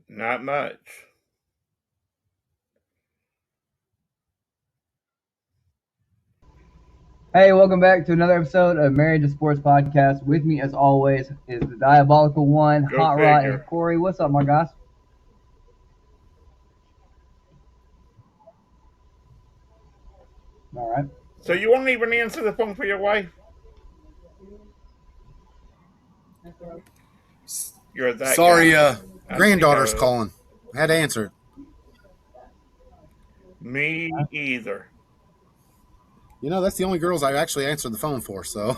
Not much. Hey, welcome back to another episode of Married to Sports Podcast. With me, as always, is the diabolical one, Go Hot Rod, and figure. Corey. What's up, my guys? All right. So you won't even answer the phone for your wife? You're that Sorry, guy. I see how granddaughter's it is. calling. I had to answer it. Me either. You know, that's the only girls I actually answered the phone for, so.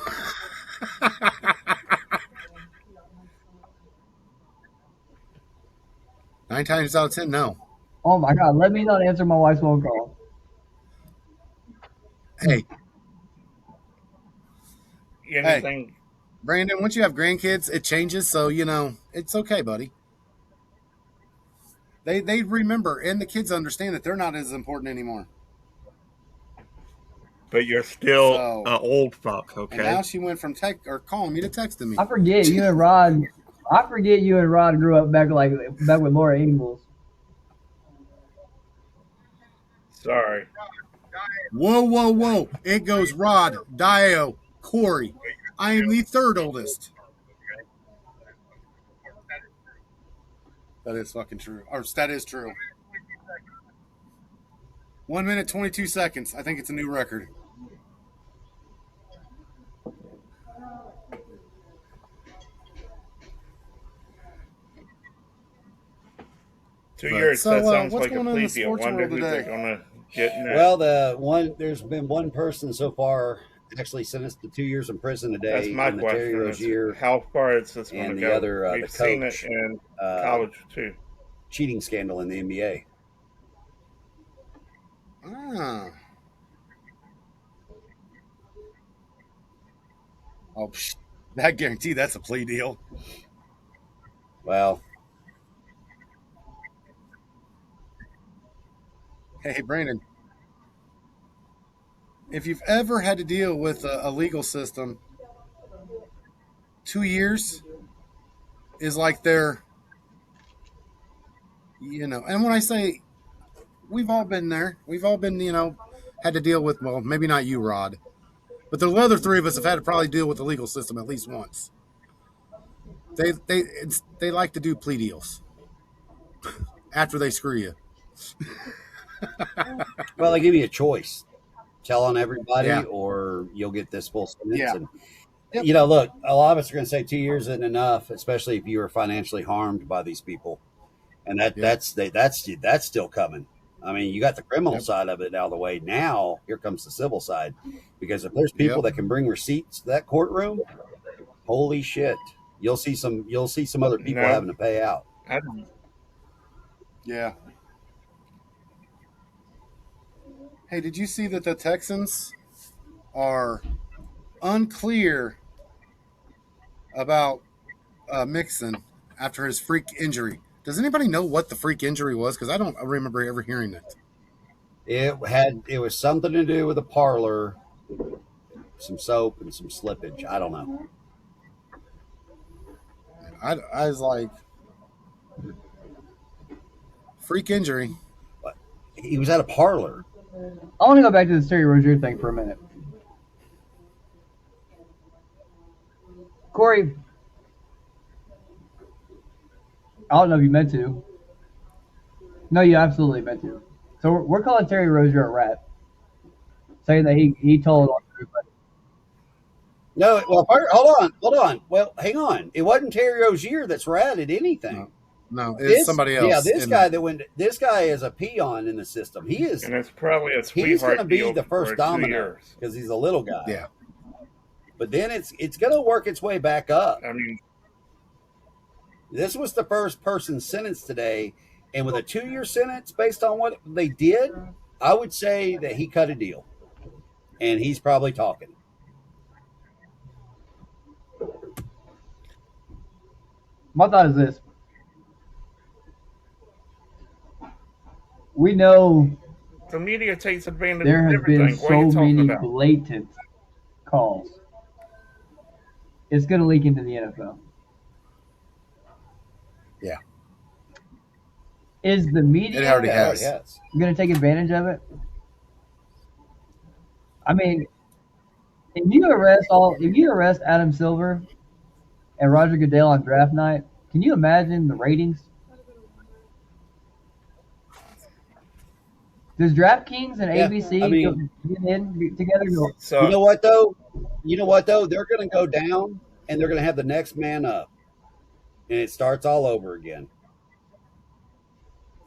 9 times out of 10, no. Oh my God, let me not answer my wife's phone call. Hey, Anything? Brandon, once you have grandkids, it changes, so, it's okay, buddy. They remember, and the kids understand that they're not as important anymore. But you're still So, an old fuck, and okay? now she went from calling me to texting me. I forget you and Rod. Grew up back with Laura Ingalls. Sorry. Whoa. It goes Rod, Dio, Corey. I am the third oldest. That is fucking true. Or that is true. 1 minute, 22 seconds. I think it's a new record. Two years, So, that sounds what's like a going on in the plebeian. sports Wonder world who they're today? going to get next. Well, there's been one person so far actually sentenced to 2 years in prison That's today my in the Terry question. Rozier How far is this going to and the go? other We've the seen it coach in uh, college, too. cheating scandal in the NBA. Ah. Oh, that guarantee that's a plea deal. Well, Hey, Brandon, if you've ever had to deal with a legal system, 2 years is like and when I say we've all been there, we've all been, had to deal with, well, maybe not you, Rod, but the other three of us have had to probably deal with the legal system at least once. They like to do plea deals after they screw you. well, they give you a choice: tell on everybody, Yeah. or you'll get this full sentence. Yeah. And Yep. look, a lot of us are going to say 2 years isn't enough, especially if you were financially harmed by these people, and Yep. that's still coming. I mean, you got the criminal Yep. side of it out of the way. Now here comes the civil side, because if there's people Yep. that can bring receipts to that courtroom, holy shit, you'll see some other people No. having to pay out. I don't. Yeah. Hey, did you see that the Texans are unclear about Mixon after his freak injury? Does anybody know what the freak injury was? Because I don't remember ever hearing it. It was something to do with a parlor, some soap, and some slippage. I don't know. I was like, freak injury. But he was at a parlor. I want to go back to the Terry Rozier thing for a minute. Corey, I don't know if you meant to. No, you absolutely meant to. So we're calling Terry Rozier a rat, saying that he told on everybody. No, well, hold on. Well, hang on. It wasn't Terry Rozier that's ratted anything. No, it's somebody else. Yeah, this guy that went. This guy is a peon in the system. He is. And it's probably a He's sweetheart going to be deal the first for 2 domino years. because he's a little guy. Yeah. But then it's going to work its way back up. I mean, This was the first person sentenced today, and with a 2-year sentence based on what they did, I would say that he cut a deal, and he's probably talking. My thought is this: we know the media takes advantage there of has been everything. What are you so talking many about? blatant calls. It's going to leak into the NFL. Yeah. Is the media It already Yeah, it already has. has. going to take advantage of it? I mean, if you arrest Adam Silver and Roger Goodell on draft night, can you imagine the ratings? Does DraftKings and Yeah, ABC I mean, get in together? Go, you So know what though? You know what though? They're going to go down, and they're going to have the next man up, and it starts all over again.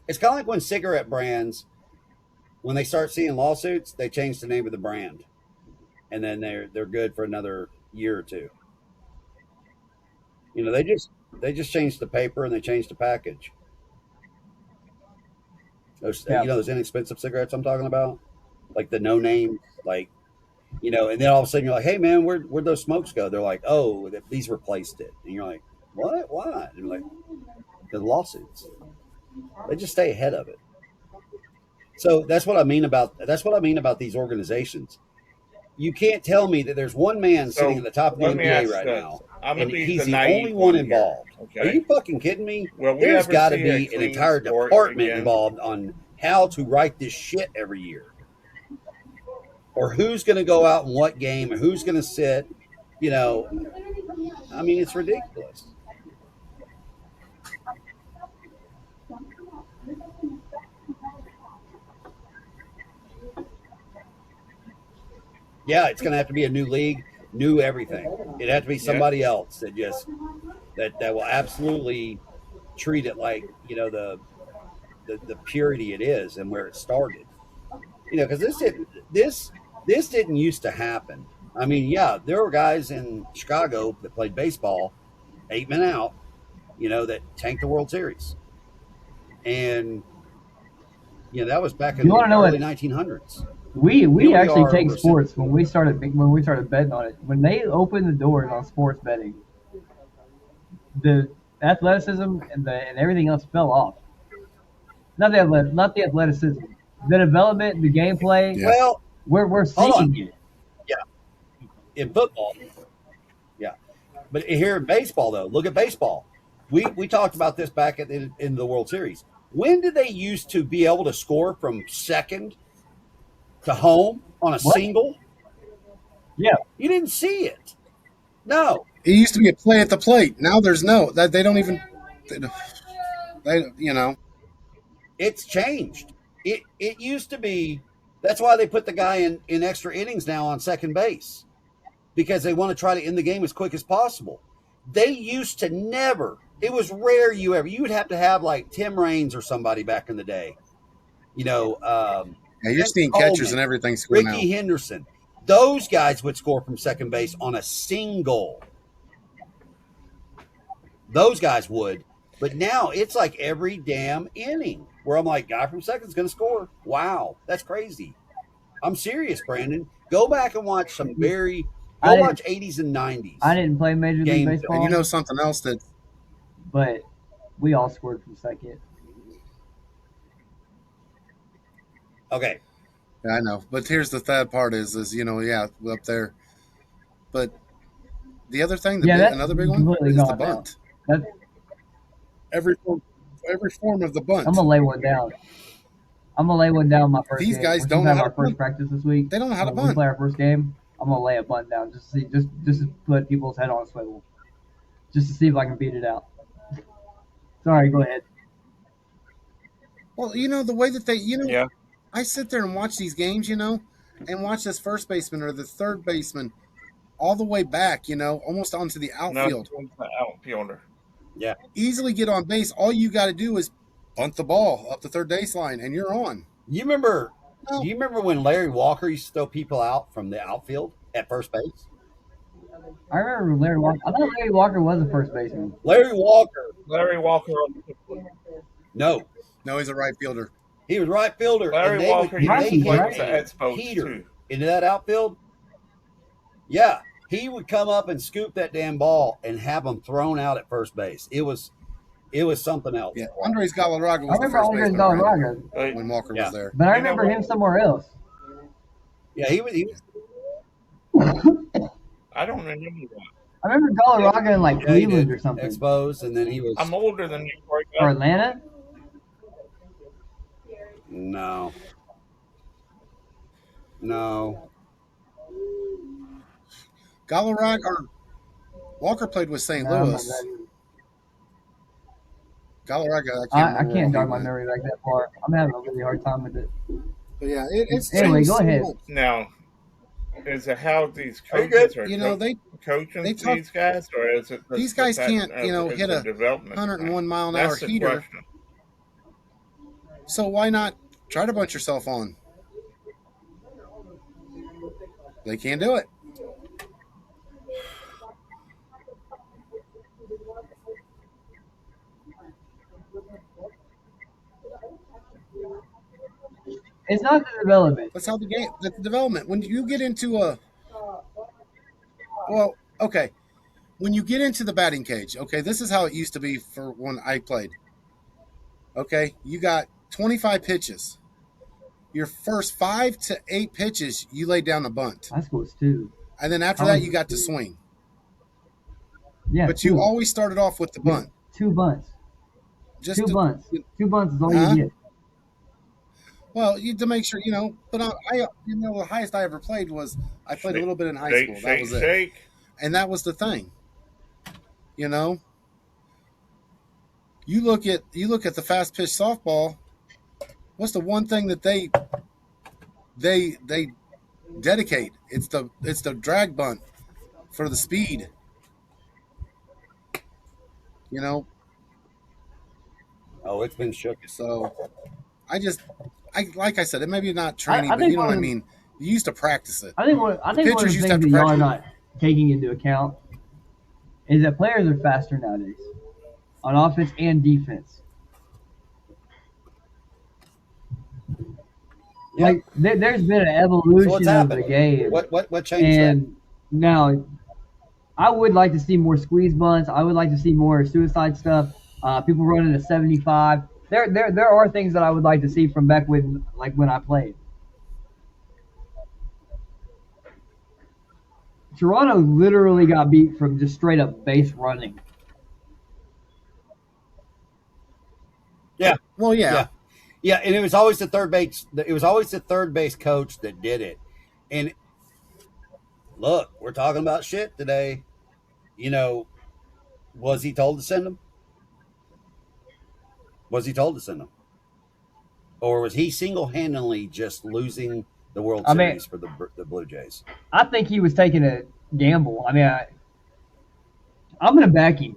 It's kind of like when cigarette brands, when they start seeing lawsuits, they change the name of the brand, and then they're good for another year or two. You know, they just changed the paper and they changed the package. Those, yeah. you know, those inexpensive cigarettes I'm talking about, like the no name, like, you know, and then all of a sudden you're like, hey man, where'd those smokes go? They're like, oh, these replaced it, and you're like, what? Why? And you're like, the lawsuits. They just stay ahead of it. So that's what I mean about these organizations. You can't tell me that there's one man So, sitting at the top of the let me NBA ask right this. now, I'm and gonna be he's the the naive only one one here, involved. okay? Are you fucking kidding me? Will we There's ever got to see a be an clean entire sport department again? involved on how to write this shit every year, or who's going to go out in what game, or who's going to sit. You know, I mean, it's ridiculous. Yeah, it's going to have to be a new league, new everything. It had to be Yeah. somebody else that will absolutely treat it like, you know, the purity it is and where it started. You know, because this didn't used to happen. I mean, yeah, there were guys in Chicago that played baseball, 8 men out, you know, that tanked the World Series, and you know that was back in You want to the know early what? 1900s. We Here we actually are, take we're sports when we started betting on it. When they opened the doors on sports betting, the athleticism and everything else fell off. Not the athleticism, the development, the gameplay. Yeah. Well, We're hold on. seeing it. Yeah, in football, yeah, but here in baseball, though, look at baseball. We talked about this back in the World Series. When did they used to be able to score from second to home on a What? single? Yeah, You didn't see it. No, It used to be a play at the plate. Now there's no that they don't even they you know. it's changed. It used to be. That's why they put the guy in extra innings now on second base, because they want to try to end the game as quick as possible. They used to never. It was rare you would have to have like Tim Raines or somebody back in the day. You know, Yeah, you're Vince seeing catchers Coleman, and everything score now. Ricky Henderson. Those guys would score from second base on a single. Those guys would. But now it's like every damn inning where I'm like, guy from second's going to score. Wow, that's crazy. I'm serious, Brandon. Go back and watch some I watch 80s and 90s. I didn't play Major League Game- And Baseball, you know something else that but we all scored from second. Okay. yeah, I know. But here's the sad part is you know, yeah, up there. But the other thing, That's another big one completely is the gone now. bunt. That's, Every form of the bunt. I'm gonna lay one down. I'm gonna lay one down my first These game. guys Once don't we know have how our to first bunt. practice this week. They don't know how to when we bunt. play our first game, I'm gonna lay a bunt down just to see, just to put people's head on a swivel, just to see if I can beat it out. Sorry, go ahead. Well, you know the way that Yeah. I sit there and watch these games, you know, and watch this first baseman or the third baseman all the way back, you know, almost onto the No, outfield. it's the outfielder. Yeah. Easily get on base. All you got to do is bunt the ball up the third baseline, and you're on. You remember? Oh. Do you remember when Larry Walker used to throw people out from the outfield at first base? I remember Larry Walker. I thought Larry Walker was a first baseman. Larry Walker. Larry Walker. No, No, he's a right fielder. he was right fielder. Larry and they Walker would, used Right, they to play right. for the hit a Expos heater too. into that outfield. Yeah, he would come up and scoop that damn ball and have them thrown out at first base. It was something else. Yeah, Andres Galarraga I was the remember first Andres baseman right, Galarraga, But when Walker Yeah. was there. but I You know remember what? him somewhere else. Yeah, he was I don't remember that. I remember Galarraga in like yeah, he Cleveland did. or something, Exposed, and then he was I'm older than you, Corey. or Atlanta. No, no. Galarag or Walker played with St. No, I'm not Louis. that. Galarraga, I can't I remember where all can't he jog my went. memory back that far. I'm having a really hard time with it. But yeah, it's Anyway, changed go so ahead. much. Now, is it how these Are you good? coaches are You know, coaching they talk. these guys, or is it These the guys fact can't, of hit the a development thing? 101-mile-an-hour That's the heater. question. So why not try to bunch yourself on? They can't do it. It's not the development. That's how the game. That's the development. When you get into a well, okay, when you get into the batting cage, okay, this is how it used to be for when I played. Okay, you got 25 pitches. Your first 5 to 8 pitches, you lay down the bunt, High school is two. and then after that, College you is got to two. swing. Yeah, But you two. always started off with the Yeah, bunt, two bunts. just Two to, bunts. Two bunts is all you huh? get. Well, you to make sure you know. But the highest I ever played was I played a Shake, little bit in high shake, school. That shake, was it, shake. and that was the thing. You know, you look at the fast pitch softball. What's the one thing that they dedicate? It's the drag bunt for the speed. You know, Oh, it's been shook. so I just I like I said, it may be not I, training, I but think you know one what I of the, mean. You used to practice it. I The think one of pitchers the used to things have to that y'all are practice. not taking into account is that players are faster nowadays on offense and defense. Yeah. Like there's been an So what's evolution of the happened? game, What changed that? and now I would like to see more squeeze bunts. I would like to see more suicide stuff. People running a 75. There are things that I would like to see from back when I played. Toronto literally got beat from just straight up base running. Yeah, Well, yeah, yeah, yeah. And it was always the third base. It was always the third base coach that did it. And look, we're talking about shit today. You know, was he told to send them? Was he told to send them, or was he single handedly just losing the World I mean, Series for the Blue Jays? I think he was taking a gamble. I mean, I'm gonna back him.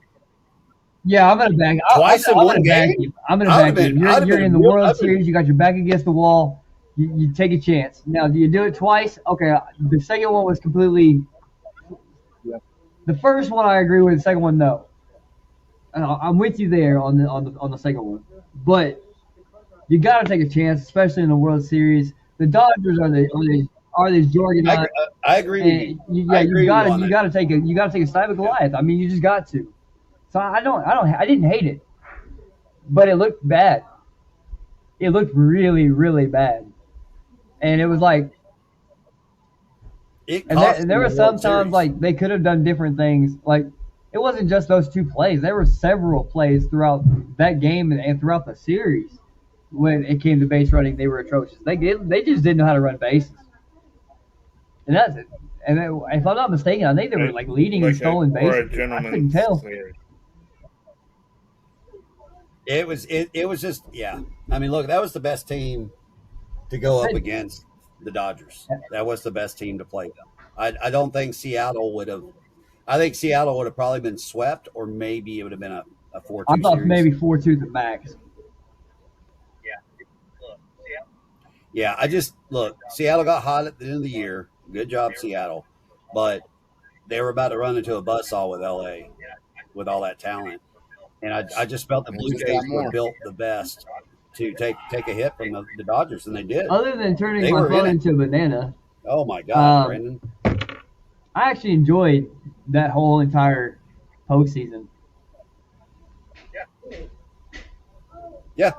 Yeah, I'm gonna back. Twice in I'm one gonna back game? him. I'm gonna I would back have him. been. I'd have You're been in the real. World I'd been, Series. You got your back against the wall. You take a chance. Now, do you do it twice? Okay. The second one was completely. The first one I agree with. The second one, no. I'm with you there on the second one. But you got to take a chance, especially in the World Series. The Dodgers are these I, juggernaut, I agree with you. and I yeah, agree with you on you that. got to take a stab at Yeah. Goliath. I mean, you just got to. So I didn't hate it, but it looked bad. It looked really really bad, and it was like, It and there, cost and there them were the World some times Series. like they could have done different things. Like it wasn't just those two plays. There were several plays throughout that game and throughout the series when it came to base running. They were atrocious. They just didn't know how to run bases, and that's it. And if I'm not mistaken, I think they were Like like leading in like a stolen or a bases. I couldn't gentleman's tell. series. It was just yeah. I mean, look, that was the best team to go up Hey, against the Dodgers. That was the best team to play them. I don't think Seattle would have. I think Seattle would have probably been swept, or maybe it would have been a I 4-2 thought series. maybe 4-2 the max. Yeah, I just look. Seattle got hot at the end of the year. Good job, Seattle, but they were about to run into a buzzsaw with LA with all that talent, and I just felt the and Blue just got Jays were more. built the best to take a hit from the Dodgers, and they did. Other than turning They my were in phone it. into a banana, Oh my God, um, Brandon! I actually enjoyed that whole entire postseason. Yeah,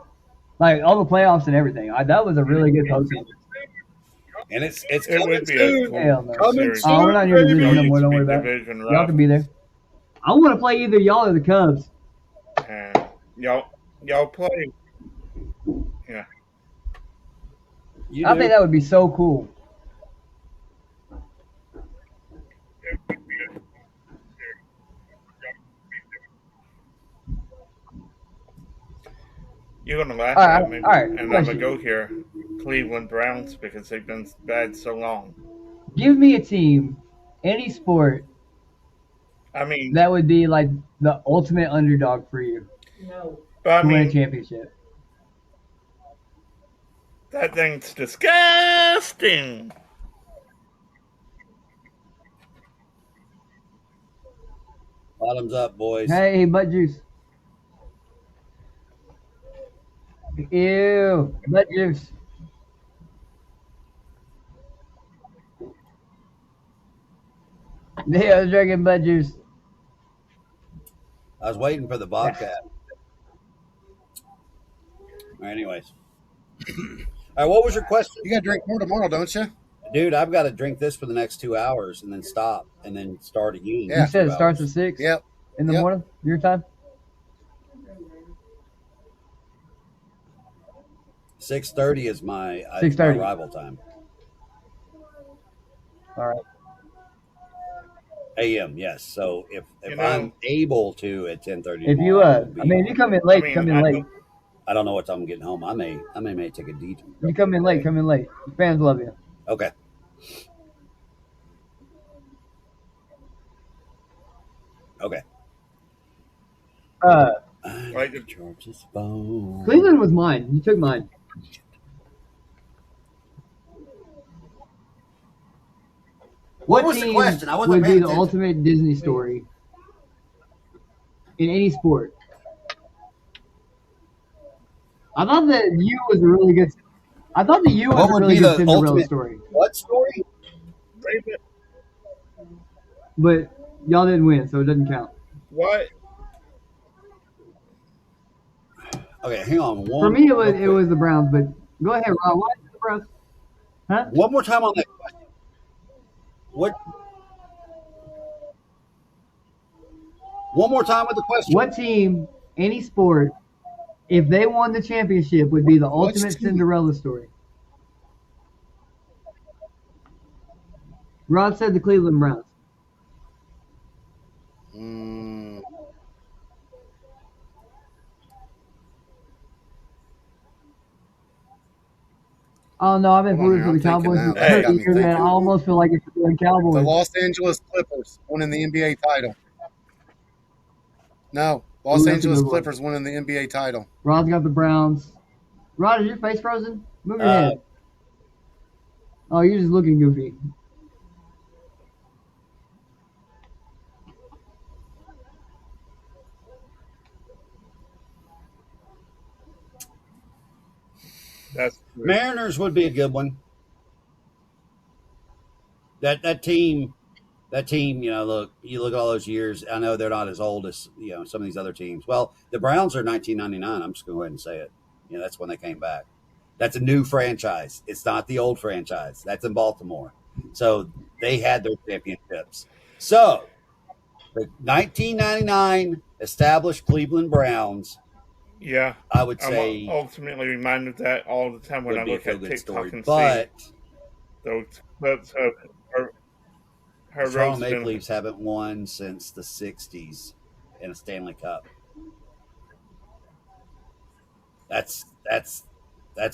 Like all the playoffs and everything. That was a really good postseason. and it's It coming would be a soon. cool Hell no. Coming series. We're soon, not in your Y'all division no baby. more. used to Don't be worry about it. division Y'all can rivals, be there. I want to play either y'all or the Cubs. and y'all play. Yeah, You I do. think that would be so cool. You're gonna laugh All at right, me, all right. and I'm gonna Question: go here. Cleveland Browns because they've been bad so long. Give me a team, any sport, I mean, that would be like the ultimate underdog for you but I to win a mean championship. that thing's disgusting. Bottoms up, boys. Hey, butt juice. Ew, butt juice. Yeah, I was drinking butt juice. I was waiting for the Bobcat. All right, anyways. All right, what was your question? You got to drink more tomorrow, don't you? Dude, I've got to drink this for the next 2 hours and then stop and then start again You Yeah. in said 2 it starts at hours. 6 Yep. in the Yep. morning, your time? 6:30 is my 6:30. arrival time. All right. AM, yes. So if You I'm know, able to at 10:30 If you, tomorrow, I will be I mean, if you on. come in I late, mean, come in I late. know, I don't know what time I'm getting home. I may take a detour. You come in late, come in late. The fans love you. Okay. Okay. Uh, like Charge this phone. Cleveland was mine. You took mine. What was the team question? I wasn't would be paying the attention. ultimate Disney story in any sport? I thought that you was a really good. I thought that you was What a would really be good the Cinderella ultimate story, what story? but y'all didn't win, so it doesn't count. what? Okay, hang on. For me, it real quick. was the Browns, but go ahead, Rob. Why is it the Browns? Huh? One more time on that question. What? One more time with the question. What team, any sport, if they won the championship, would be the Which ultimate team? Cinderella story? Rod said the Cleveland Browns. Mm, Oh no, I've been hold on rooting here. for I'm the thinking Cowboys now. for That Hey, 30 got me years, man. I thinking. almost feel like it's the The Cowboys. Los Angeles Clippers winning the NBA title. No, Los Ooh, that's a Angeles good one. Clippers winning the NBA title. Rod's got the Browns. Rod, is your face frozen? Move your Uh, head. Oh, you're just looking goofy. that's true. Mariners would be a good one. That team, look, you look at all those years. I know they're not as old as some of these other teams. Well, the Browns are 1999. I'm just going to go ahead and say it. That's when they came back. That's a new franchise. It's not the old franchise. That's in Baltimore. So they had their championships. So the 1999 established Cleveland Browns, Yeah, I would I'm say, ultimately reminded of that all the time when I would be a look feel at good story. TikTok and see But those clips of her the Toronto Maple roasting. Leafs haven't won since the 60s in a Stanley Cup. That's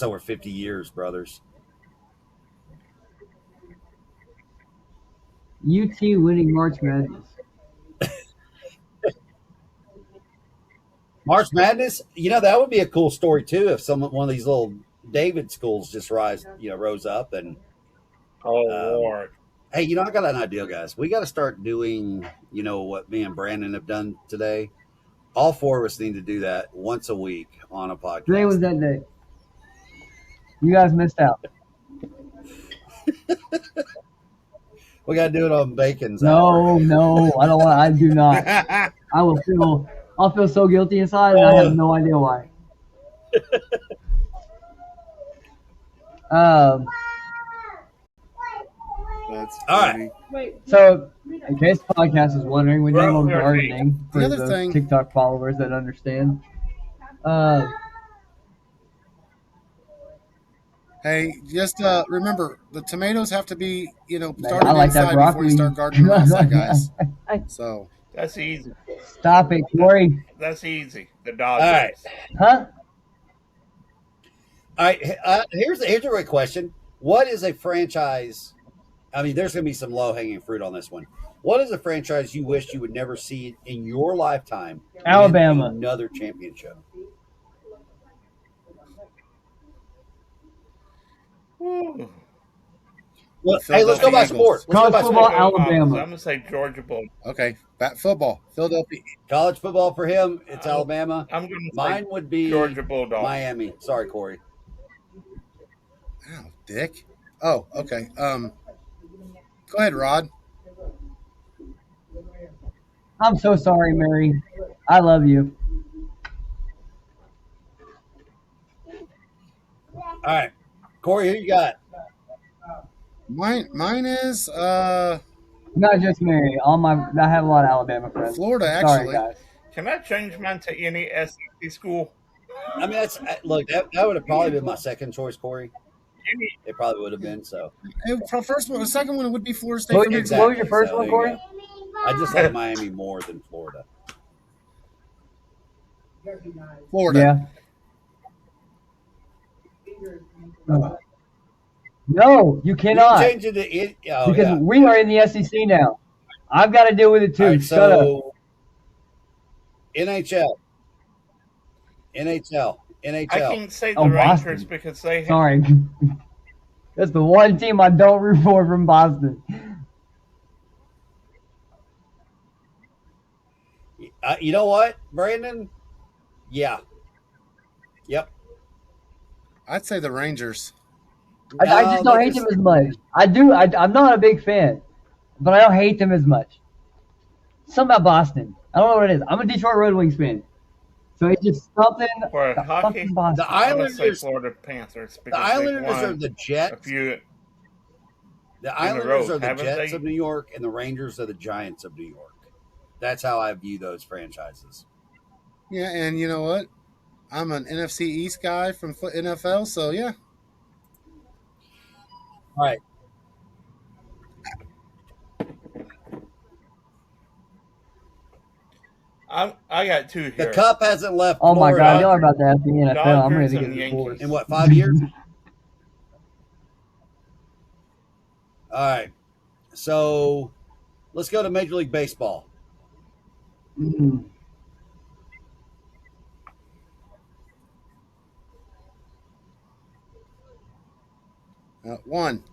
over 50 years, brothers. UT winning March Madness. March Madness, that would be a cool story too if one of these little David schools just rose up and Oh um, Lord, hey, I got an idea, guys. We got to start doing, what me and Brandon have done today. All four of us need to do that once a week on a podcast. Today was that day. You guys missed out. We got to do it on Bacon's No, hour. no, I don't want. I do not. I'll feel so guilty inside, and I have no idea why. Um, That's All right. funny. so in case the podcast is wondering, we name them Well, gardening for The other the thing- TikTok followers that understand. Hey, just remember the tomatoes have to be Man, I started like that inside before you broccoli. start gardening them outside, guys. So That's easy. Stop it, That, Corey. that's easy. The All right. Dodgers. Huh? All right. Here's a great question. What is a franchise? I mean, there's going to be some low hanging fruit on this one. What is a franchise you wish you would never see in your lifetime win Alabama. another championship? Woo. the Well, hey, let's go Philadelphia by Eagles. sport. Let's go College by I'm gonna football, sport. go opposite. Alabama. I'm gonna say Georgia Bull. Okay, football. Philadelphia. College football for him, it's I'm, Alabama. I'm gonna say Mine would be Georgia Bulldogs. Miami. Sorry, Corey. Ow, Dick. Oh, okay. Go ahead, Rod. I'm so sorry, Mary. I love you. All right, Corey, who you got? Mine is Not just Mary. I have a lot of Alabama friends. Florida, Sorry, actually. guys. Can I change mine to any SEC school? I mean, look. That would have probably been my second choice, Corey. Any, It probably would have been so. First one, the second one would be Florida State What for was, me your, too. what was your first So one, there you Corey? go. I just like Miami more than Florida. Florida. Yeah. No, you You cannot. can change it to it. Oh Because yeah. we are in the SEC now. I've got to deal with it too. All right, Shut up. so NHL, NHL, I NHL. can say the Oh, Rangers Boston. because they have. Sorry. That's the one team I don't root for from Boston. You know what, Brandon? Yeah. Yep. I'd say the Rangers. I just don't hate them as much. I do. I'm not a big fan, but I don't hate them as much. Something about Boston. I don't know what it is. I'm a Detroit Red Wings fan. So it's just something For about hockey, fucking Boston. The I'm gonna say Islanders. Florida Panthers The because they've Islanders are won the a Jets. few. The in a Islanders row, are the haven't Jets they? of New York, and the Rangers are the Giants of New York. That's how I view those franchises. Yeah, and you know what? I'm an NFC East guy from NFL, so yeah. All right. I got two The here. Cup hasn't left Oh my Florida God, y'all are about to ask the NFL. I'm ready Dodgers to get and divorced. in what, 5 years? All right. So let's go to Major League Baseball. Mm. One.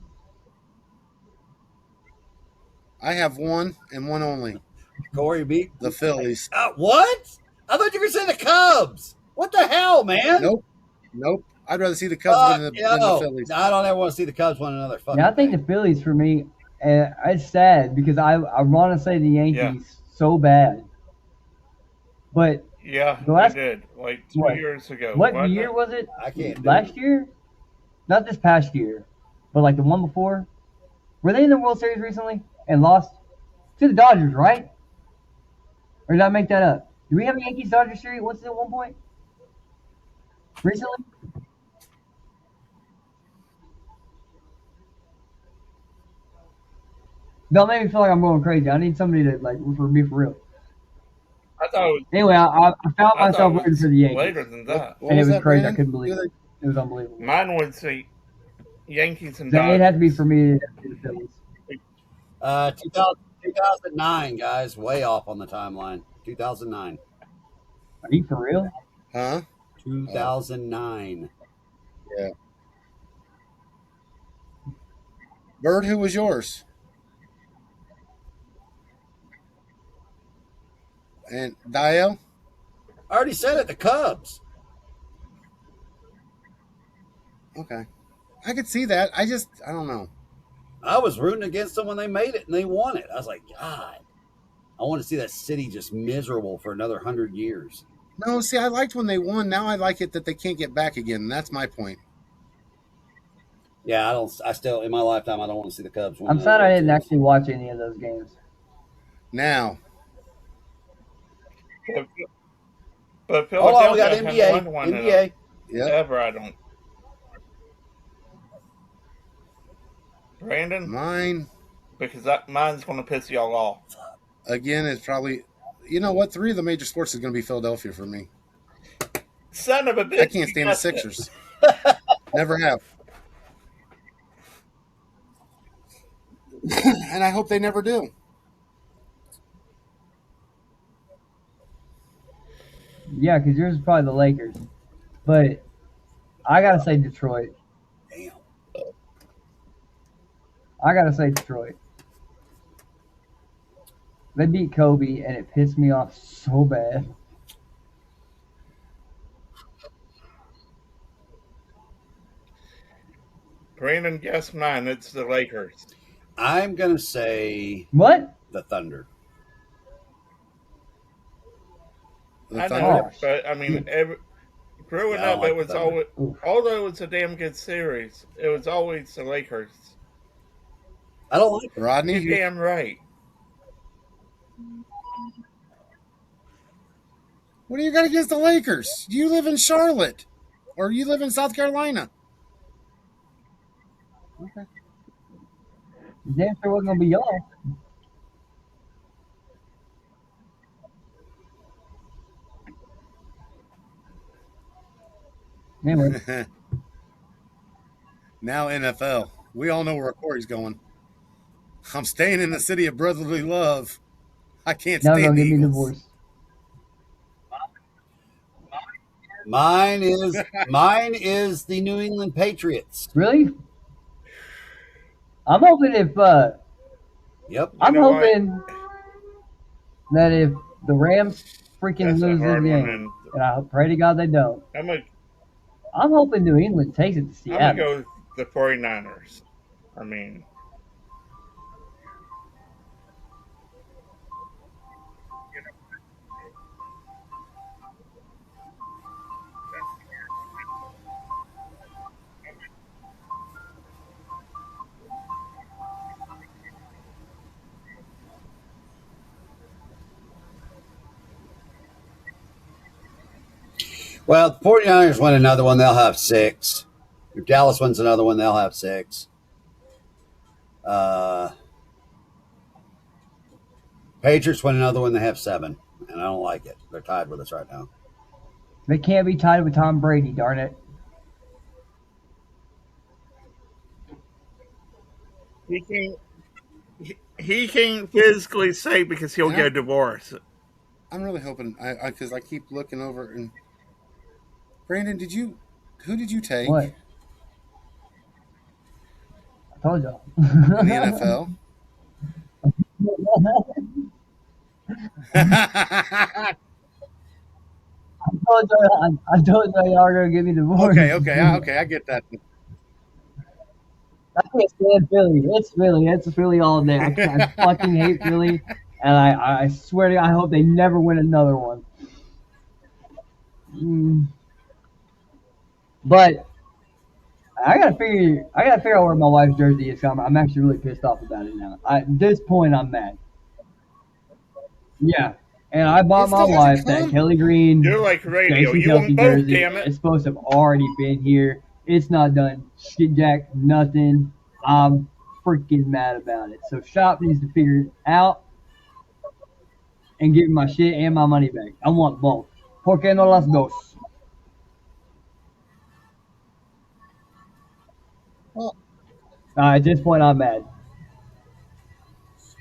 I have one and one only. Corey B. The Phillies. What? I thought you were going to say the Cubs. What the hell, man? Nope. I'd rather see the Cubs win than the Phillies. I don't ever want to see the Cubs win another fucking Yeah, I think thing. the Phillies for me, it's sad because I want to say the Yankees so bad. But Yeah, the last, they did like 2 what? years ago. What wasn't year it? was it? I can't do Last it. year? Not this past year, but like the one before. Were they in the World Series recently and lost to the Dodgers, right? Or did I make that up? Do we have a Yankees Dodgers series once at one point? Recently? Don't make me feel like I'm going crazy. I need somebody to like for me for real. I thought it was, Anyway, I found I myself thought it rooting was for the Yankees, later than that. What and it was that, crazy. Brandon? I couldn't believe it. It was unbelievable. Mine would say Yankees and So Dodgers. it had to be for me to be the Phillies. 2009, guys. Way off on the timeline. 2009. Are you for real? Huh? 2009. Yeah. Bird, who was yours? And Dial? I already said it. The Cubs. Okay. I could see that. I don't know. I was rooting against them when they made it and they won it. I was like, God, I want to see that city just miserable for another 100 years. No, see, I liked when they won. Now I like it that they can't get back again. That's my point. Yeah, I still, in my lifetime, I don't want to see the Cubs win. I'm sad I didn't actually watch any of those games. Now, But Hold on, we got Philadelphia NBA. has won one NBA. yeah. ever. I don't. Brandon, Mine because mine's going to piss y'all off. again is probably, you know what? Three of the major sports is going to be Philadelphia for me. Son of a I bitch, can't you stand the guessed it. Sixers. Never have, and I hope they never do. Yeah, because yours is probably the Lakers. But I gotta say Detroit. Damn. I gotta say Detroit. They beat Kobe, and it pissed me off so bad. Brandon, guess mine. It's the Lakers. I'm gonna say What? the Thunder. The I know, Thunder. Oh, but I mean, shit. growing Yeah, I don't up, it like the was Thunder. always, Oof. although it's a damn good series, it was always the Lakers. I don't like them. You're Rodney, damn right. what do you got against the Lakers? You live in Charlotte, or you live in South Carolina. Okay. Damn sure wasn't gonna be y'all. Anyway, Now NFL. We all know where Corey's going. I'm staying in the city of brotherly love. I can't now stand gonna the get me Eagles. divorced. Mine is the New England Patriots. Really? I'm hoping if Yep. You I'm know what? hoping that if the Rams freaking That's a lose this hard one, game, and and I pray to God they don't, I'm gonna I'm hoping New England takes it to I'm gonna Seattle. go with the 49ers. I mean, Well, the 49ers win another one, they'll have six. If Dallas wins another one, they'll have six. Uh, Patriots win another one, they have seven. And I don't like it. They're tied with us right now. They can't be tied with Tom Brady, darn it. he can't he can't physically say because he'll And get divorced. I'm really hoping because I keep looking over and Brandon, who did you take What? I told y'all. in the NFL? I told y'all are gonna get me divorced. okay, I get that. I can't stand Philly. It's Philly. It's Philly all day. I fucking hate Philly, and I swear to God, I hope they never win another one. Mm, but I gotta figure out where my wife's jersey is. I'm actually really pissed off about it now. At this point, I'm mad. Yeah, and I It bought my still hasn't wife that come. Kelly Green, You're like radio. Jason You want Kelsey both, jersey. damn And it. it's supposed to have already been here. It's not done. Shit, Jack, nothing. I'm freaking mad about it. So shop needs to figure it out and give me my shit and my money back. I want both. ¿Por qué no las dos? Well, At this point, I'm mad.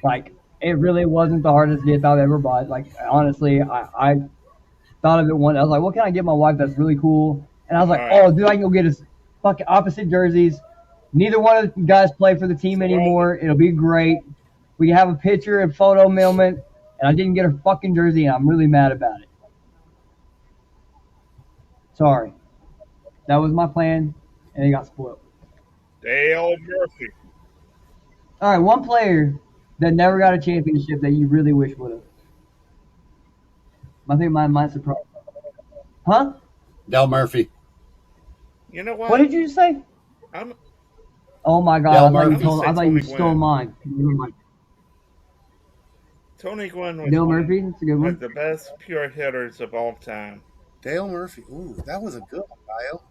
Like, it really wasn't the hardest gift I've ever bought. Like, honestly, I thought of it one. I was like, what can I get my wife that's really cool? And I was All like, right. oh, dude, I can go get us fucking opposite jerseys. Neither one of the guys play for the team So well, anymore. It'll be great. We can have a picture and photo moment. And I didn't get her fucking jersey, and I'm really mad about it. Sorry. That was my plan, and it got spoiled. Dale Murphy. All right, one player that never got a championship that you really wish would have. I think mine might surprise. Huh? Del Murphy. You know What what? did you say? I'm Oh my god! Del I thought you I'm Murphy. gonna told. say I thought you Tony stole Gwynn. mine. Never mind. Tony Gwynn was Dale one Murphy. That's a good of one. the best pure hitters of all time. Dale Murphy. Ooh, that was a good one, Kyle.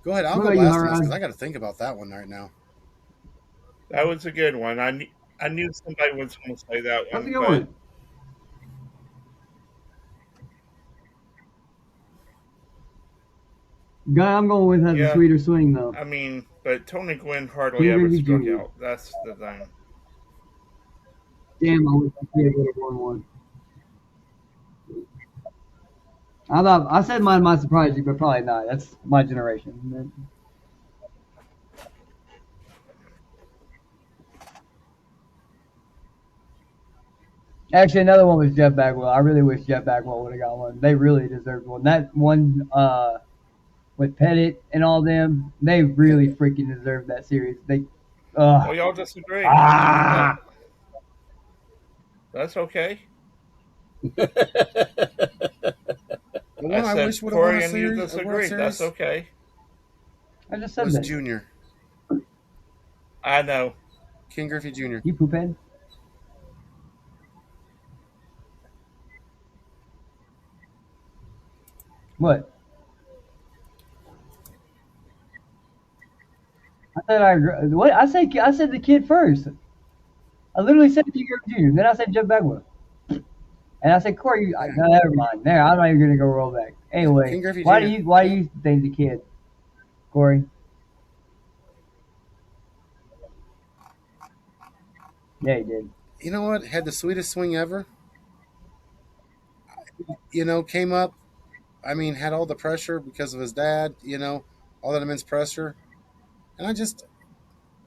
Go ahead. I'll What go about you, last on this Hard? because I got to think about that one right now. That was a good one. I knew somebody was going to say that That's a one, good but one. Guy I'm going with has a yeah, sweeter swing though. I mean, but Tony Gwynn hardly King ever Griffey struck Jr. out. That's the thing. Damn, I wish I could have won one. I said mine might surprise you, but probably not. That's my generation. Actually, another one was Jeff Bagwell. I really wish Jeff Bagwell would have got one. They really deserved one. That one with Pettit and all them, they really freaking deserved that series. They, Well, y'all disagree. ah, That's okay. The I one I said wish would have won Corey and you a World disagreed. That's Series, okay. I just said was that. Junior, I know. King Griffey Jr. You poop head. What? I said I agree. What I said the kid first. I literally said King Griffey Jr. Then I said Jeff Bagwell. And I said, Corey, no, never mind. There, I'm not even gonna go roll back. Yeah, Anyway, King Griffey Jr. why do Yep. you think the kid, Corey? Yeah, he did. You know what? Had the sweetest swing ever. You know, came up. I mean, had all the pressure because of his dad. You know, all that immense pressure, and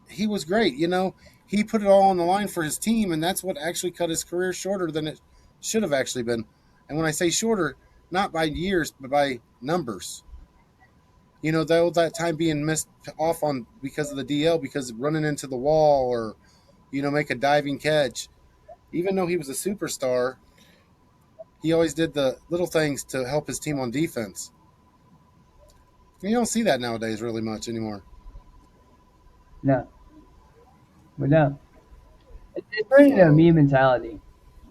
he was great. You know, he put it all on the line for his team, and that's what actually cut his career shorter than it should have actually been. And when I say shorter, not by years, but by numbers. You know, that time being missed off on because of the DL, because running into the wall or, you know, make a diving catch. Even though he was a superstar, he always did the little things to help his team on defense. You don't see that nowadays really much anymore. No, but no. It's turning into a So meme mentality.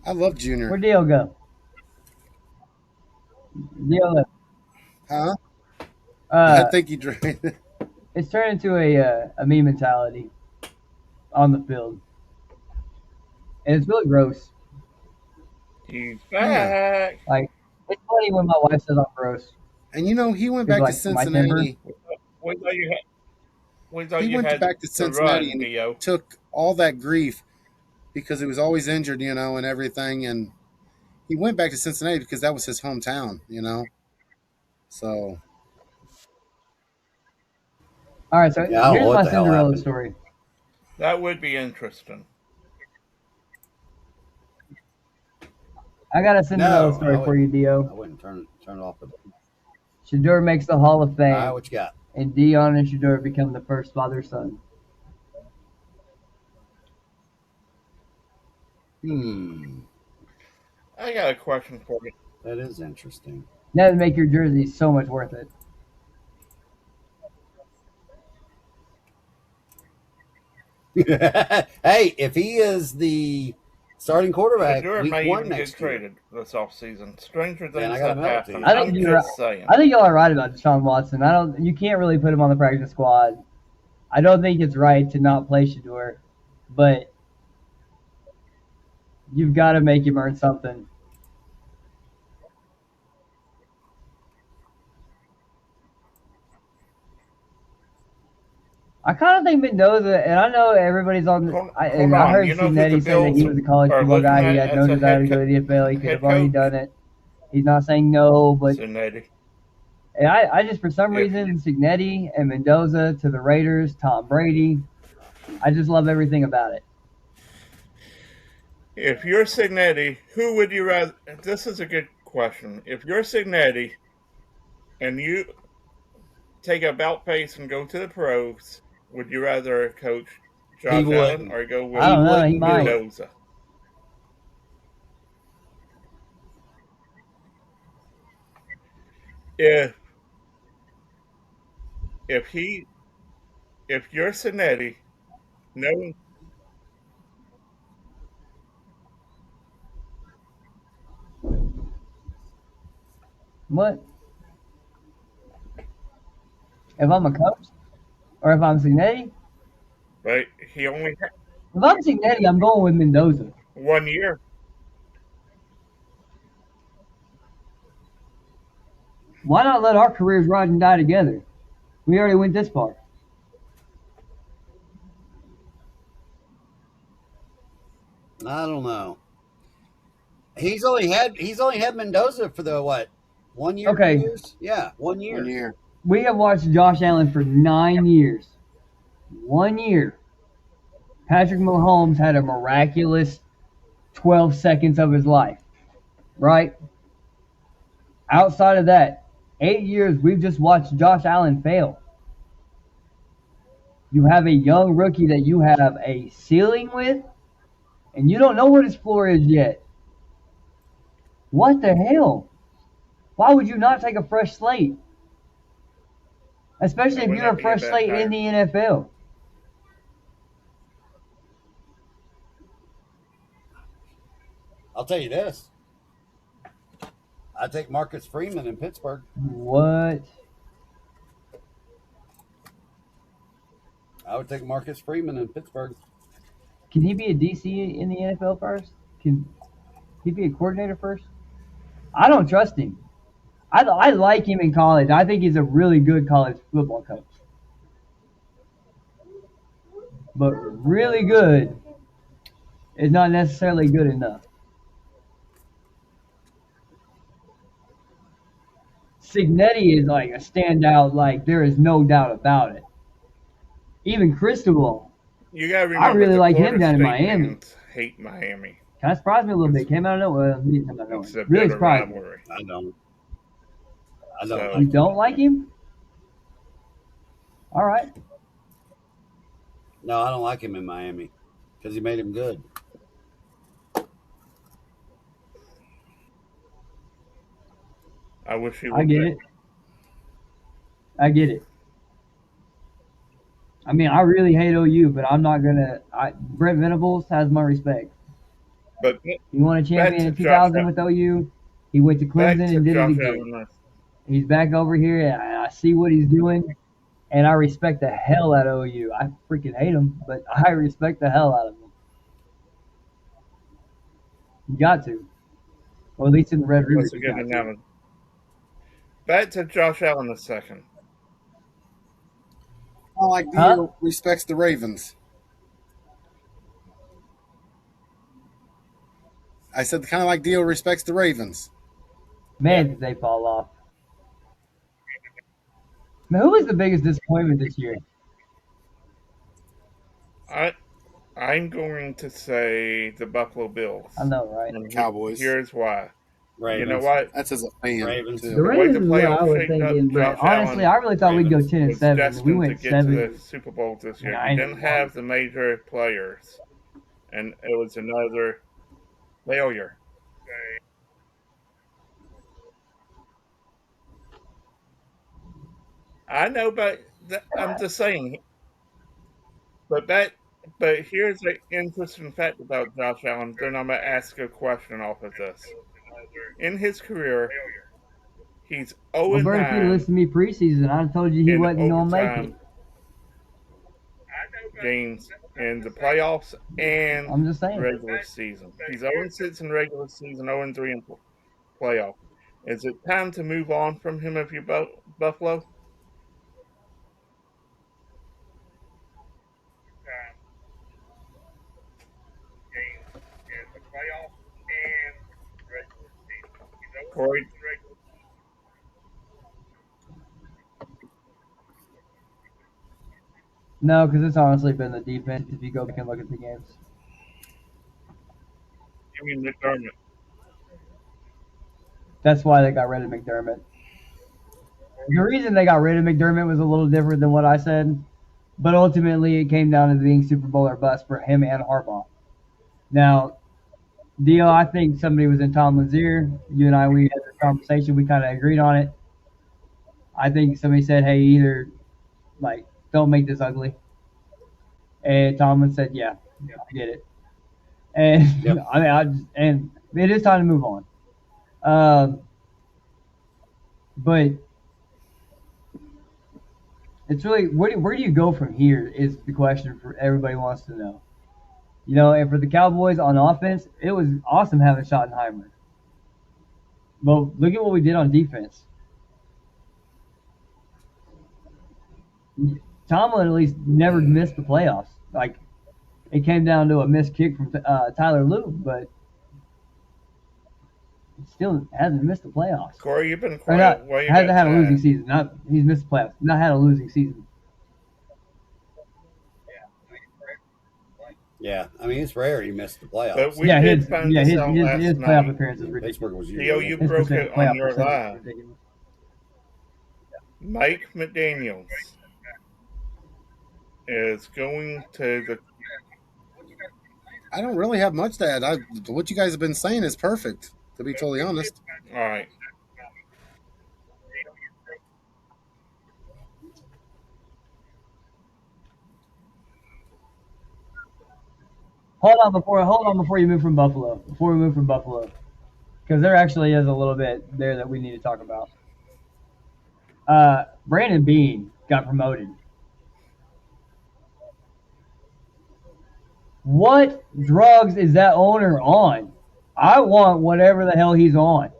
I love Junior. Where'd Dio go? Dio left. Huh? I Uh, think he drained. it's turned into a meme mentality on the field, and it's really gross. He's Yeah. back. Like it's funny when my wife says I'm gross And you know, he went because back to like my temper. Cincinnati. We thought you had. We thought He you went had back to to Cincinnati run, and he Dio. took all that grief because he was always injured, you know, and everything. And he went back to Cincinnati because that was his hometown, you know. So All right, so Yeah, I don't know here's what my the hell Cinderella happened. story. That would be interesting. I got a Cinderella No, story for you, I Dio. wouldn't turn it off. Shador makes the Hall of All right, Fame, what you got? and Dion and Shador become the first father-son. Hmm, I got a question for you. that is interesting. That would make your jersey so much worth it. Hey, if he is the starting quarterback Shador week may one even get next year, traded this offseason. Stranger then I things got to have mail it to happened. you. I think I'm you're. just saying. I think y'all are right about Deshaun Watson. I don't. You can't really put him on the practice squad. I don't think it's right to not play Shador, but you've got to make him earn something. I kind of think Mendoza, and I know everybody's on. Hold And I on. heard You know who the Cincinnati say that he Bills was a college are football looking guy. He at had no as a desire to go to the NFL. He could head have already coach? done it. He's not saying no, but Cincinnati. and I just for some If reason Signetti and Mendoza to the Raiders, Tom Brady. I just love everything about it. if you're Cincinnati, who would you rather? This is a good question. If you're Cincinnati and you take a bout pace and go to the pros, would you rather coach he Josh Allen wouldn't. or go I with He don't know. He wouldn't do might. it. Mendoza? If if he if you're Cincinnati, no, What? If I'm a coach or if I'm Signetti, but he only had if I'm Signetti, I'm going with Mendoza. 1 year. Why not let our careers ride and die together? We already went this far. I don't know. He's only had Mendoza for the what? 1 year, two Okay, years? Yeah, 1 1 year. year. we have watched Josh Allen for 9 years. 1 year. Patrick Mahomes had a miraculous 12 seconds of his life, right? Outside of that, 8 years we've just watched Josh Allen fail. You have a young rookie that you have a ceiling with, and you don't know what his floor is yet. What the hell? Why would you not take a fresh slate? Especially And if would you're not a be a fresh bad slate in hire. the NFL. I'll tell you this. I take Marcus Freeman in Pittsburgh. What? I would take Marcus Freeman in Pittsburgh. Can he be a DC in the NFL first? Can he be a coordinator first? I don't trust him. I like him in college. I think he's a really good college football coach. But really good is not necessarily good enough. Signetti is like a standout, like there is no doubt about it. Even Cristobal, You got to I remember really the like him Florida down in State Miami. fans hate Miami. Kind of surprised me a little It's bit. Came out of nowhere. Well, he didn't come out of nowhere. it's a Really bitter surprised me. rivalry. I don't. I don't So You like him. don't like him? All right. No, I don't like him in Miami because he made him good. I wish he I would. get it. I get it. I mean, I really hate OU, but I'm not gonna. Brent Venables has my respect. But He won a back champion to in Josh. 2000 with OU. He went to Back Clemson to and did it Josh again. Allen. He's back over here, and I see what he's doing, and I respect the hell out of OU. I freaking hate him, but I respect the hell out of him. You got to, or at least in the Red River, That's a you good got to. analogy. Back to Josh Allen a second. I like Huh? Dio respects the Ravens. I said kind of like Dio respects the Ravens. Man, did they fall off. Man, who was the biggest disappointment this year? I I'm going to say the Buffalo Bills. I know, right? And Cowboys. here's why. You know Ravens. what? That's as a fan Ravens. too. The The way the Ravens is what I playoffs was shaped up, thinking, but Josh honestly, Allen I really thought we'd go Ravens 10 and was 7. We destined went to get to 7 the Super Bowl this year. 9 He and didn't 1. have the major players, and it was another failure. I know, but I'm just saying. But that, but here's an interesting fact about Josh Allen. Then I'm gonna ask a question off of this. In his career, he's 0 Well, and Bert, if you'd 9 listened to me preseason, I'd have told you he in wasn't going to make it. overtime games in the playoffs and I'm just saying. regular season. He's 0 and 6 in regular season, 0 and 3 in playoff. Is it time to move on from him if you're Buffalo? Corey, No, because it's honestly been the defense if you go back and look at the games. you mean McDermott? That's why they got rid of McDermott. The reason they got rid of McDermott was a little different than what I said, but ultimately it came down to being Super Bowl or bust for him and Harbaugh. Now, Dio, I think somebody was in Tomlin's ear. You and I, we had this conversation. We kind of agreed on it. I think somebody said, "Hey, either like don't make this ugly," and Tomlin said, "Yeah, I get it." And Yep. I mean, and it is time to move on. Um, but It's really where do you go from here is the question for everybody wants to know. And for the Cowboys on offense, it was awesome having Schottenheimer. But look at what we did on defense. Tomlin at least never missed the playoffs. Like, it came down to a missed kick from Tyler Luke, but he still hasn't missed the playoffs. Corey, you've been Or quiet. not, Why you hasn't got had a losing that? season. Not he's missed the playoffs. Not had a losing season. Yeah, I mean it's rare you miss the But playoffs. we Yeah, did find this out last his playoff night. appearance is ridiculous. Pittsburgh was Theo, usually you His broke it on playoff your percentage live. is ridiculous. Mike McDaniels is going to the. I don't really have much to add. What you guys have been saying is perfect, to be totally honest. All right. Hold on before you move from Buffalo. Before we move from Buffalo, because there actually is a little bit there that we need to talk about. Brandon Bean got promoted. What drugs is that owner on? I want whatever the hell he's on.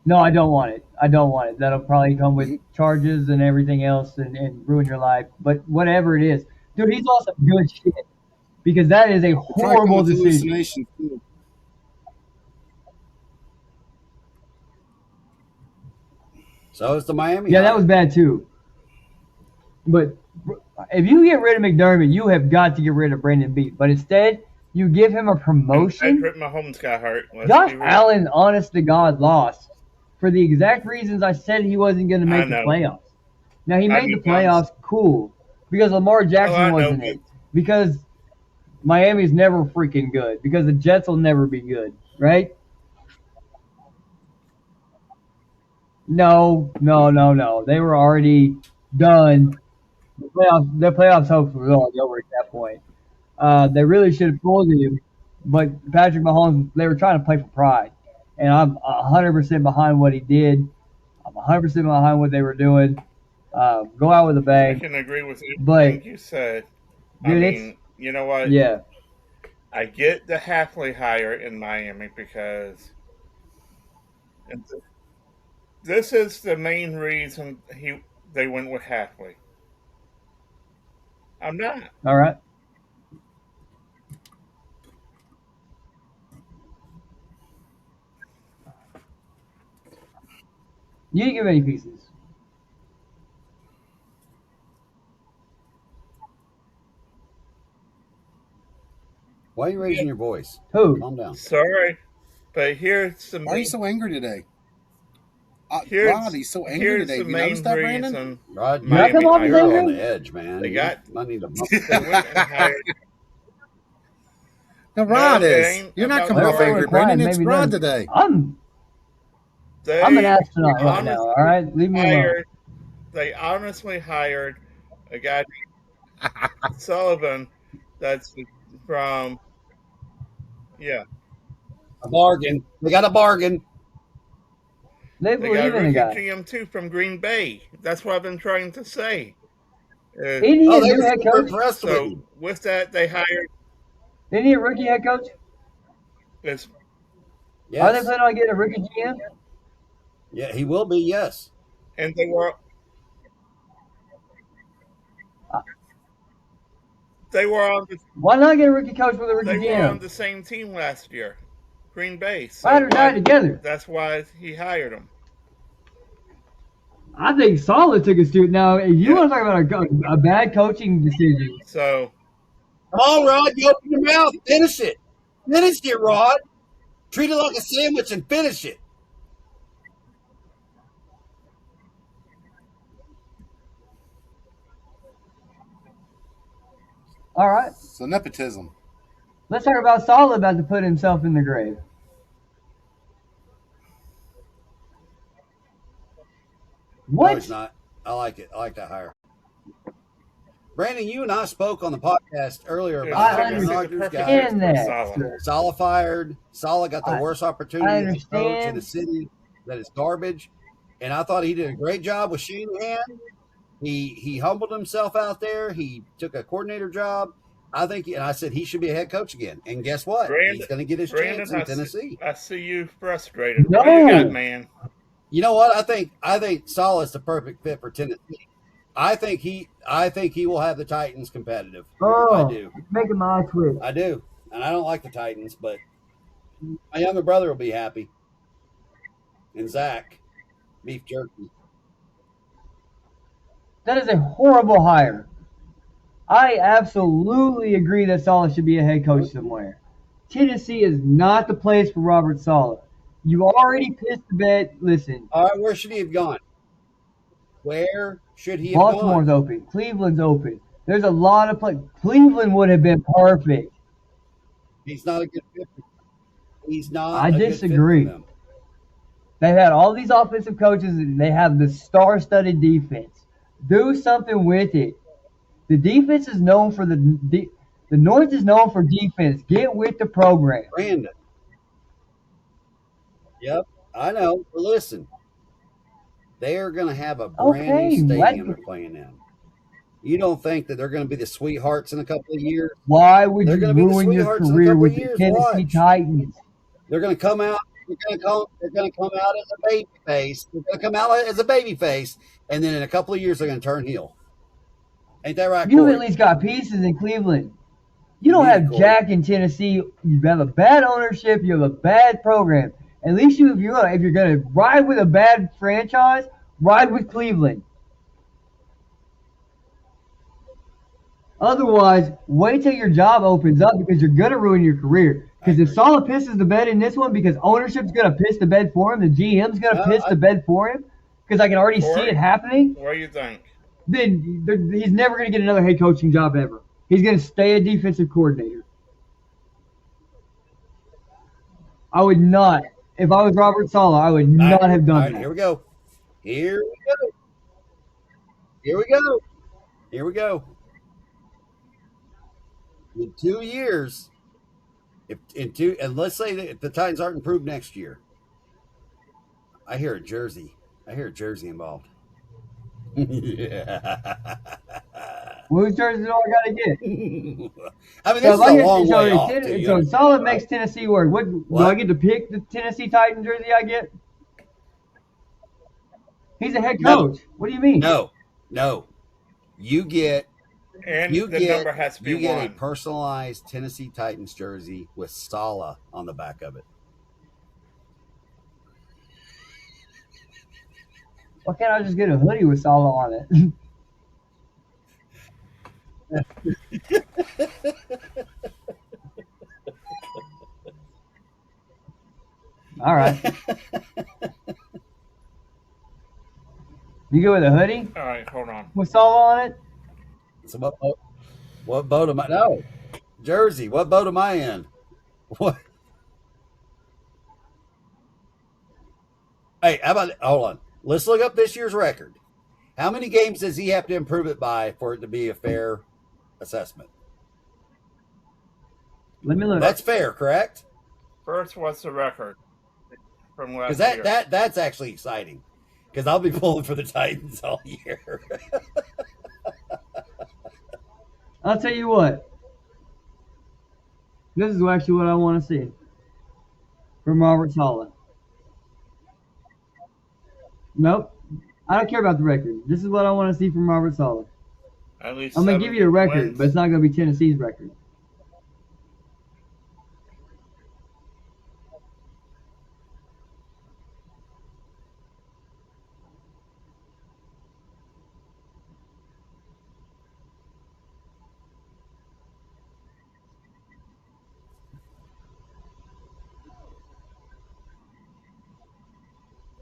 No, I don't want it. I don't want it. That'll probably come with charges and everything else and ruin your life. But whatever it is, dude, he's on some good shit because that is a Probably come horrible with decision. hallucinations, too. So is the Miami. Yeah, that hire. was bad too. But if you get rid of McDermott, you have got to get rid of Brandon Beat. But instead, you give him a promotion. Patrick Mahomes got hurt. Let's Josh be real. Allen, honest to God, lost for the exact reasons I said he wasn't going to I make the know. playoffs. Now, he I made the knew playoffs, cool, because Lamar Jackson I know. wasn't it. Because Miami's never freaking good. Because the Jets will never be good, right? No. They were already done. The playoffs hopes were already over at that point. They really should have pulled him, but Patrick Mahomes, they were trying to play for pride. And I'm 100% behind what he did. I'm 100% behind what they were doing. Go out with a I bang. can agree with But, everything you said. I dude, mean, you know what? yeah. I get the Halfley hire in Miami because this is the main reason they went with Halfley. I'm not. All right. You didn't give any pieces. Why are you raising your voice? Who? Calm down. Sorry, but here's the Why are you main, so angry today? here's, Rod, he's so angry here's today. the Have you main noticed that, Brandon? reason Rod, Nothing Miami wrong with you're hired angry? on him. the edge, man. They got I need a they went and hired. No, No, Rod it is. ain't You're not about coming They're off Rod. angry, quiet, Brandon. It's maybe Rod they're- today. I'm They an astronaut right honestly now. All right, leave me alone. hired. They honestly hired a guy named Sullivan. That's from bargain. They got a bargain. They They got believe in the rookie guy. GM too from Green Bay. That's what I've been trying to say. Isn't he Oh, a they new were head super coach? impressed with So him. with that, they hired Isn't he a rookie head coach? this. Are they Yes. planning on getting a rookie GM? Yeah, he will be. Yes. And they were on the Why not get a rookie coach with a rookie they were on GM? the same team last year, Green Bay. So Ride or die together. that's why he hired him. I think Solid took a student. Now, if you Yeah. want to talk about a bad coaching decision, So Come on, Rod. You open your mouth. Finish it. Finish it, Rod. Treat it like a sandwich and finish it. all right. So nepotism. Let's talk about Solid about to put himself in the grave. No, What? he's not. I like it. I like that hire. Brandon, you and I spoke on the podcast earlier it's about I how the Aaron understand Rodgers got fit for that, Salah. sir. Salah fired. Salah got the I- worst I opportunity as a coach in understand. a city that is garbage. and I thought he did a great job with Shanahan. He humbled himself out there. He took a coordinator job. I think, and I said he should be a head coach again. And guess what? He's Brandon, going to get his chance Brandon, in Tennessee. I see you frustrated. What do you got, No. man? You know what? I think Saleh's the perfect fit for Tennessee. I think he will have the Titans competitive. I Oh, do. it's making my eye twitch. I do. And I don't like the Titans, but my younger brother will be happy. And Zach, beef jerky. That is a horrible hire. I absolutely agree that Saleh should be a head coach somewhere. Tennessee is not the place for Robert Saleh. You already pissed the bed. Listen, All right, where should he have gone? Where should he have Baltimore's gone? open. Cleveland's open. There's a lot of play. Cleveland would have been perfect. He's not a good fit. He's not I a disagree. good fit for them. They've had all these offensive coaches, and they have the star-studded defense. Do something with it. The defense is known for the North is known for defense. Get with the program. Brandon. Yep, I know. But listen, they are going to have a brand Okay, new what? stadium they're playing in. You don't think that they're going to be the sweethearts in a couple of years? Why would They're you going to be the ruin your sweethearts in a career couple with of the years. Tennessee Watch. Titans? They're going to come out. They're going to come out as a baby face. They're going to come out as a baby face, and then in a couple of years they're going to turn heel. Ain't that right, You Corey? at least got pieces in Cleveland. You don't Neither, have Corey. Jack in Tennessee. You have a bad ownership. You have a bad program. At least if you're gonna ride with a bad franchise, ride with Cleveland. Otherwise, wait till your job opens up because you're gonna ruin your career. Because if Saleh pisses the bed in this one, because ownership's gonna piss the bed for him, the GM's gonna piss the bed for him, because I can already see Corey? it happening. What do you think? Then he's never gonna get another head coaching job ever. He's gonna stay a defensive coordinator. I would not. If I was Robert Saleh, I would not have All done right, that. here we go. Here we go. Here we go. Here we go. In 2 years, and let's say that if the Titans aren't improved next year, I hear a jersey. I hear a jersey involved. Yeah. Whose jersey do I gotta get? I mean, So this if is I a get long way off. Too, so Saleh makes Tennessee work. What do What? I get to pick the Tennessee Titan jersey I get? He's a head No. coach. What do you mean? No. You get And you the get number has to be you get a one. personalized Tennessee Titans jersey with Saleh on the back of it. Why can't I just get a hoodie with Saleh on it? All right. You go with a hoodie All right, hold on. with Saleh on it? So what boat am I? No, jersey. What boat am I in? What? Hey, how about? Hold on. Let's look up this year's record. How many games does he have to improve it by for it to be a fair assessment? Let me look. That's fair, correct? First, what's the record from last Because year? that's actually exciting. Because I'll be pulling for the Titans all year. I'll tell you what. This is actually what I want to see from Robert Saleh. Nope. I don't care about the record. This is what I want to see from Robert Saleh. At least I'm going to give you a 7 record, wins. but it's not going to be Tennessee's record.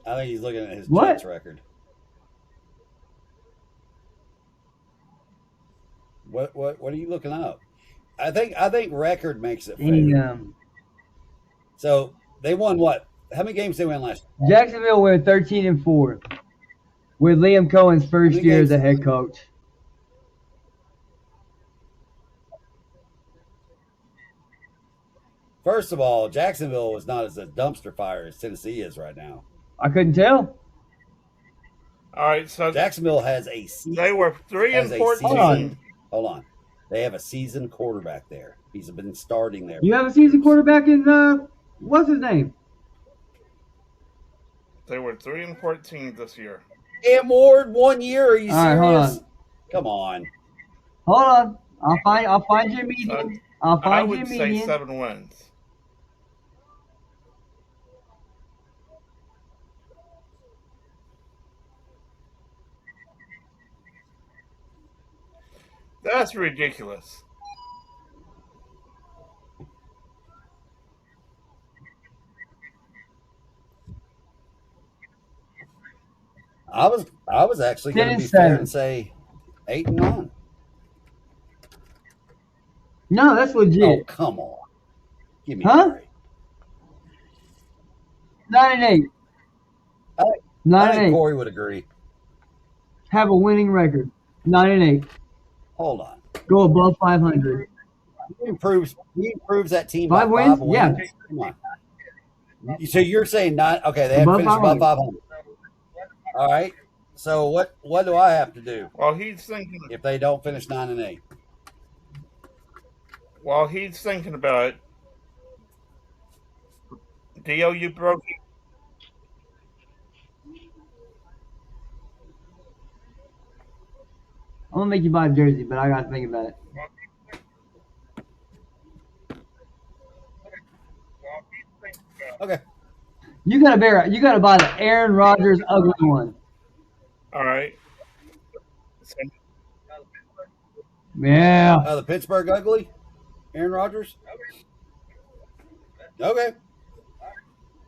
I think he's looking at his What? Jets record. What are you looking up? I think record makes it fair. Damn. So they won what? How many games they win last year? Jacksonville went 13-4 with Liam Cohen's first many year as games- a head coach. First of all, Jacksonville was not as a dumpster fire as Tennessee is right now. I couldn't tell. All right, so Jacksonville has a they were 3 has and a 14. seasoned. Hold on, they have a seasoned quarterback there. He's been starting there. You have a season quarterback in what's his name? They were 3 and 14 this year. And Ward 1 year. Are you All right, hold serious? on. Come on. Hold on. I'll find your So median. I'll I find your would say median. 7 wins. That's ridiculous. I was actually going Ten to and be fair and 7. say 8-9. No, that's Oh, legit. come on. Give me a Huh? break. 9 and 8. I, I 9 and think 8. Corey would agree. Have a winning record. 9 and 8. Hold on. Go above 500. He improves that team by 5 wins? 5 wins. Yeah. Come on. So you're saying not okay, they have Above finished above 500. 500. All right. So what do I have to do While he's thinking, if they don't finish 9-8? about it, Dio, you broke. I'm gonna make you buy a jersey, but I gotta think about it. Okay. You gotta buy the Aaron Rodgers ugly one. All right. So, Yeah. The Pittsburgh ugly, Aaron Rodgers. Okay,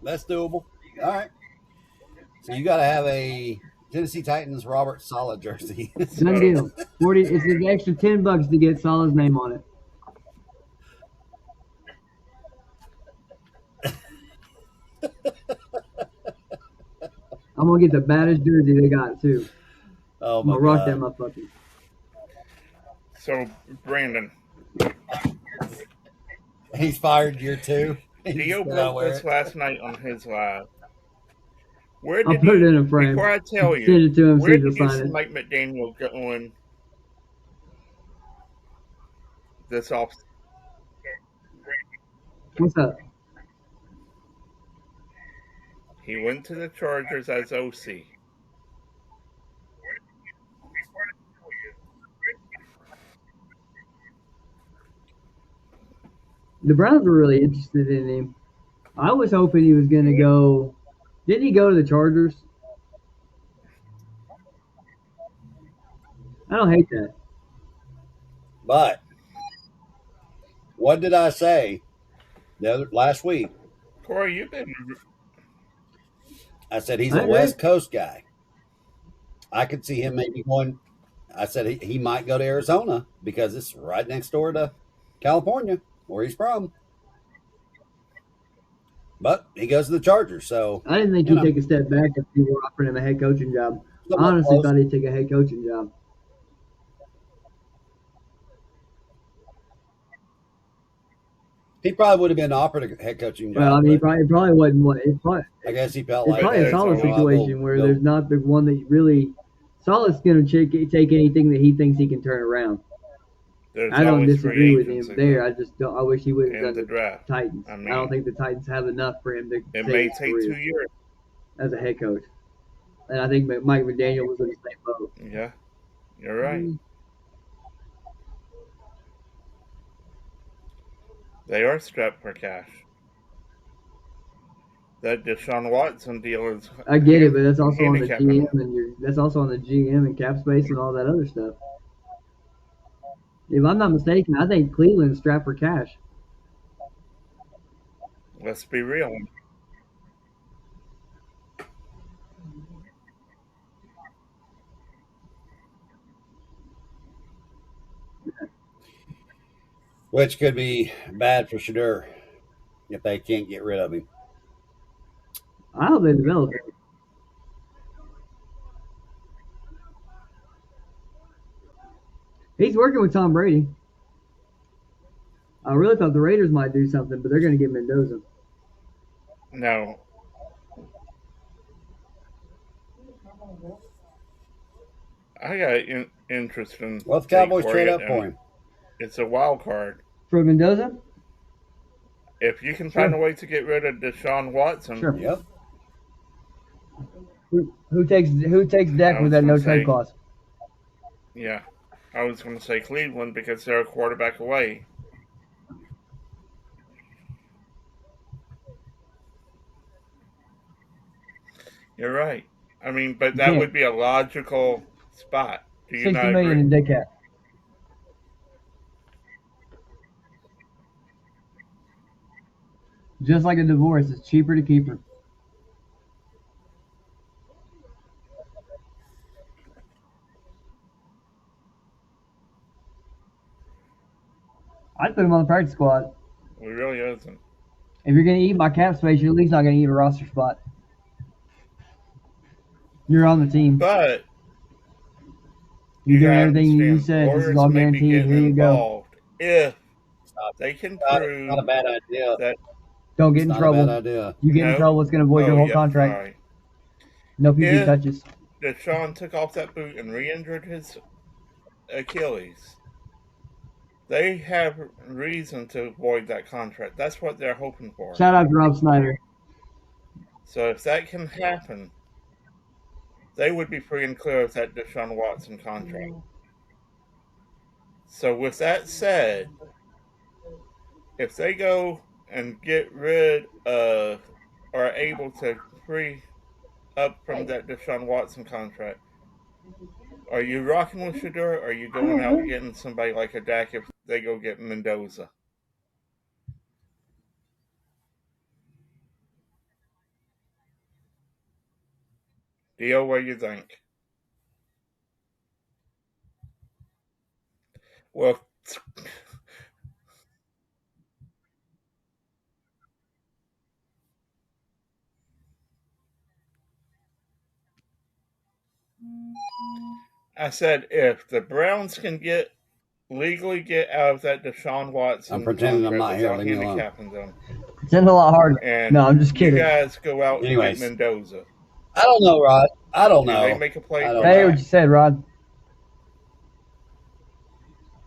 that's doable. All right. So you got to have a Tennessee Titans Robert Solid jersey. Done so deal. 40. It's an extra $10 to get Salah's name on it. I'm gonna get the baddest jersey they got too. Oh I'm my gonna rock that god. motherfucker. so Brandon, He's fired year 2. He's Dio still gotta broke wear this it. last night on his live. Where I'll did put it you? in a frame. Before I tell Send you, it to him. See where if he'll did you sign see it. Mike McDaniel going this off? What's up? He went to the Chargers as OC. The Browns were really interested in him. I was hoping he was gonna go. Didn't he go to the Chargers? I don't hate that. But what did I say last week? Corey, you've been I said he's I a agree. West Coast guy. I could see him maybe going. I said he might go to Arizona because it's right next door to California, where he's from. But he goes to the Chargers, so I didn't think you he'd know take a step back if you were offering him a head coaching job. I somewhat honestly close. thought he'd take a head coaching job. He probably would have been offered a head coaching Well, I job, mean, but it probably wasn't what I guess he felt it's like, probably a hey, solid Arizona. I'll situation where there's go. not the one that really Solid's going to take anything that he thinks he can turn around. There's I don't always disagree free with him agency there. though, I just don't. I wish he would have in done the the draft. Titans. I I don't mean, think the Titans have enough for him to it save may his take 2 career years. as a head coach. And I think Mike McDaniel was in the same boat. Yeah, you're right. They are strapped for cash. That Deshaun Watson deal is I get it, but that's also on the handicapping. GM that's also on the GM and cap space and all that other stuff. If I'm not mistaken, I think Cleveland's strapped for cash. Let's be real. Which could be bad for Shadur if they can't get rid of him. I hope they develop it. He's working with Tom Brady. I really thought the Raiders might do something, but they're going to get Mendoza. No, I got interesting Well, the take Cowboys for trade you, up for and him. it's a wild card. For Mendoza? If you can find a Sure. way to get rid of Deshaun Watson, Sure. Yep. Who takes Dak I with was that going no to trade say, clause? yeah, I was going to say Cleveland because they're a quarterback away. You're right. I mean, but You that can't. would be a logical spot. Do you 60 million not in agree? dead cap. Just like a divorce, it's cheaper to keep her. I'd put him on the practice squad. It really isn't. If you're gonna eat my cap space, you're at least not gonna eat a roster spot. You're on the team. But You're you doing gotta everything you understand, said. This is lawyers all may be guaranteed. getting Here you go. involved if It's not, they can not prove a bad idea. that Don't get It's in not a bad trouble. idea. You get in no. trouble, it's gonna void your Oh whole yeah, all contract. right. No PG If touches. Deshaun took off that boot and re-injured his Achilles, they have reason to void that contract. That's what they're hoping for. Shout out to Rob Snyder. So if that can happen, they would be free and clear of that Deshaun Watson contract. So with that said, if they go and get rid of or are able to free up from that Deshaun Watson contract, are you rocking with Shador or are you going out and getting somebody like a Dak if they go get Mendoza? Dio, what do you think? Well, I said if the Browns can legally get out of that Deshaun I'm Watson pretending I'm contract not here. without Leave me alone. handicapping them, It's in a lot harder. and No, I'm just you kidding. guys go out and get Anyways, Mendoza, I don't know, Rod. I don't do they know. make a play I for don't I hear what know. you Dak? said, Rod.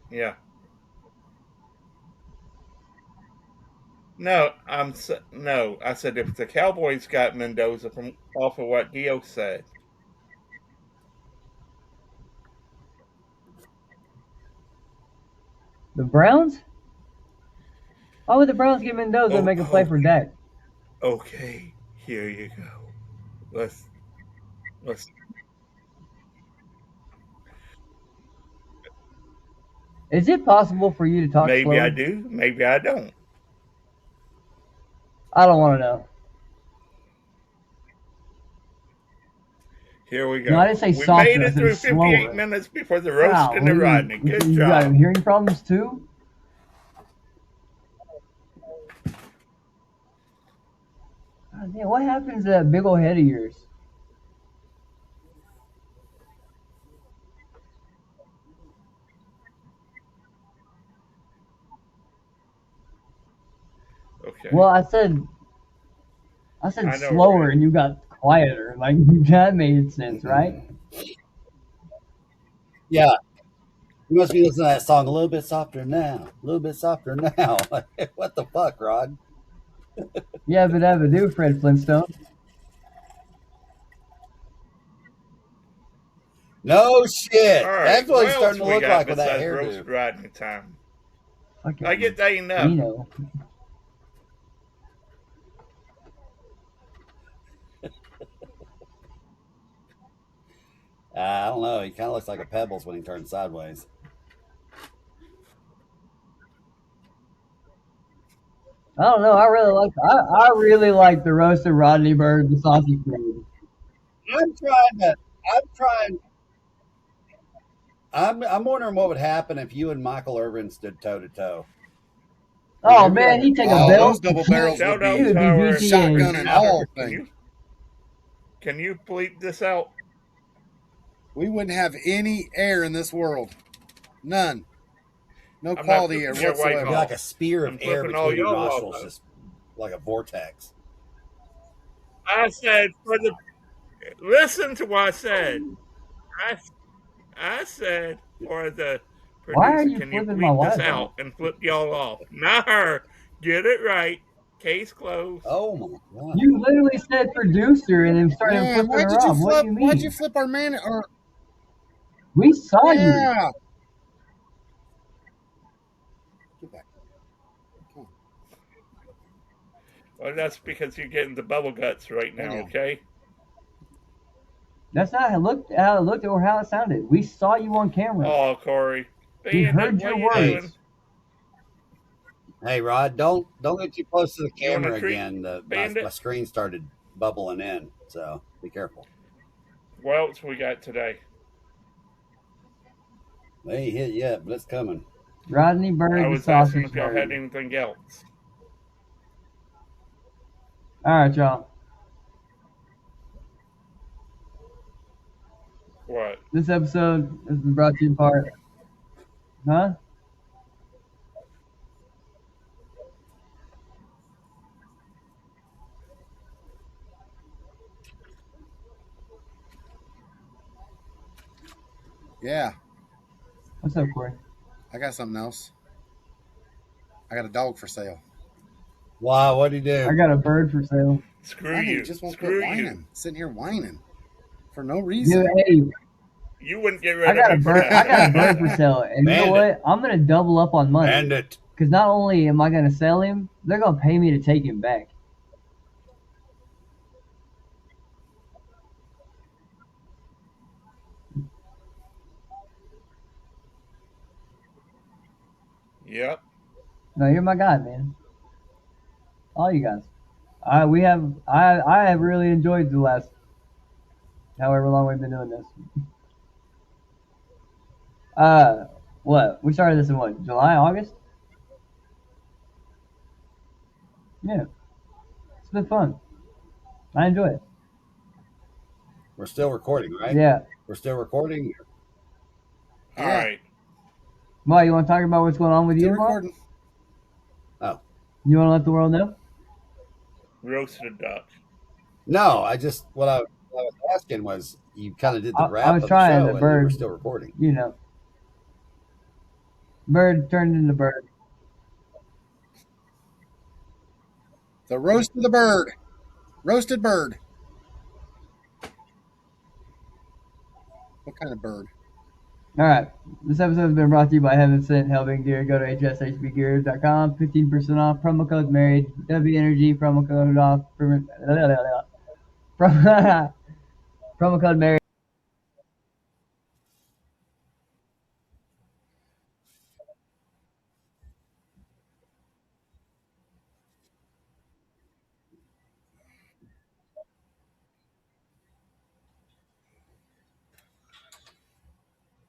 Yeah. No, no. I said if the Cowboys got Mendoza from off of what Dio said, The Browns? Why would the Browns get Mendoza and oh, make a play for Dak? okay, here you go. Let's let's. Is it possible for you to talk Maybe I slow? do, maybe I don't. I don't want to know. Here we No, I go. didn't say We made softer. I it said through 58 slower. minutes before the roast and the Golly. Rodney. Good You got job. hearing problems too? God damn, what happens to that big old head of yours? Okay, Well, I said I know, slower right? and you got quieter. Like that made sense, right? Yeah, you must be listening to that song a little bit softer now. A little bit softer now. What the fuck, Rod? Yeah, but have a do, Fred Flintstone. No All shit. right, That's what what he's else starting to we look got like with that besides roast hairdo. Rodney time? I Fucking get that enough. Dino. I don't know. He kind of looks like a Pebbles when he turns sideways. I don't know. I really like the roasted Rodney Bird, the sausage bird. I'm trying to. I'm trying. I'm wondering what would happen if you and Michael Irvin stood toe to toe. Would Oh there be man, like a he'd take a Oh, claw? those belt. double barrels would Shout He out be would to be our VTA. shotgun and producer. all Can thing. you bleep this out? We wouldn't have any air in this world. None. No I'm not quality air flipping your wife It'd be whatsoever. like a off. spear of I'm air flipping all between your y'all off. nostrils, just like a vortex. I said for the. Listen to what I said. I I said for the Why are producer, you can you flipping my bleep this wife off? out and flip y'all off? Not her. Get it right. Case closed. Oh my god. You literally said producer and then started Man, flipping her off. What do you why'd you mean? flip our man? Or We saw you. yeah, get back. Come on, Well, that's because you're getting the bubble guts right lay now, down. okay? That's not how it looked or how it sounded. We saw you on camera. Oh, Corey. We Bandit, heard what your are you Hey, doing? words. hey, Rod, don't get too close to the You want to camera treat again. My Bandit? screen started bubbling in, so be careful. What else we got today? They ain't hit yet, but it's coming. Rodney I Bird, the was asking sausage if y'all had bird. anything else. All right, y'all. What? This episode has been brought to you in part. Huh? Yeah, What's up, Corey? I got something else. I got a dog for sale. Wow, what'd he do? I got a bird for sale. Screw Nothing, you. just won't quit Screw you. whining. Sitting here whining for no Dude, reason. hey, You wouldn't get I rid of got a me for bird. I got a bird for that. sale, and you know Bandit. what? I'm gonna double up on money Bandit. because not only am I gonna sell him, they're gonna pay me to take him back. Yep. No, you're my guy, man. All you guys. I have really enjoyed the last however long we've been doing this. Uh, what? We started this in what? July, August? Yeah, it's been fun. I enjoy it. We're still recording, right? Yeah. We're still recording. All Yeah. right. Well, you want to talk about what's going on with you Still tomorrow? recording. Oh. You want to let the world know? Roasted duck. No, what I was asking was you kind of did the I wrap was of the trying. show The and we were bird, still recording. you know, bird turned into bird. The roast of the bird. Roasted bird. What kind of bird? All right. This episode has been brought to you by Heaven Sent Helping Gear. Go to hshbgear.com. 15% off. Promo code married. W Energy promo code off. Promo code married.